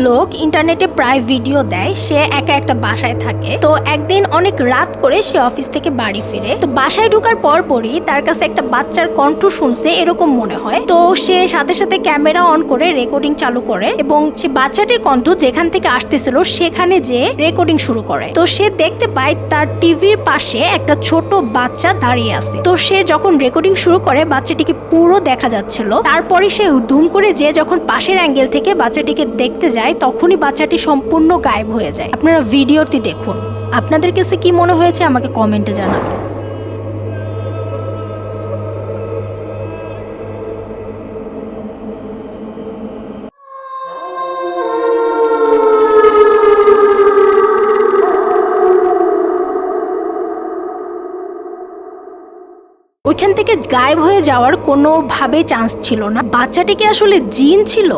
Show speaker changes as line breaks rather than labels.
লোক ইন্টারনেটে প্রায় ভিডিও দেয়, সে একা একটা বাসায় থাকে। তো একদিন অনেক রাত করে সে অফিস থেকে বাড়ি ফিরে। তো বাসায় ঢোকার পরপরই তার কাছে একটা বাচ্চার কণ্ঠ শুনছে এরকম মনে হয়। তো সে সাথে সাথে ক্যামেরা অন করে রেকর্ডিং চালু করে এবং সে বাচ্চাটির কণ্ঠ যেখান থেকে আসতেছিল সেখানে যে রেকর্ডিং শুরু করে। তো সে দেখতে পায় তার টিভির পাশে একটা ছোট বাচ্চা দাঁড়িয়ে আছে। তো সে যখন রেকর্ডিং শুরু করে বাচ্চাটিকে পুরো দেখা যাচ্ছিল। তারপরে সে ধুম করে যে যখন পাশের অ্যাঙ্গেল থেকে বাচ্চাটিকে দেখতে যায় তখনই বাচ্চাটি সম্পূর্ণ গায়েব হয়ে যায়। আপনারা ভিডিওটি দেখুন, আপনাদের কাছে কি মনে হয়েছে আমাকে কমেন্টে জানাবেন। ওইখান থেকে গায়েব হয়ে যাওয়ার কোনোভাবেই চান্স ছিল না। বাচ্চাটি কি আসলে জিন ছিল?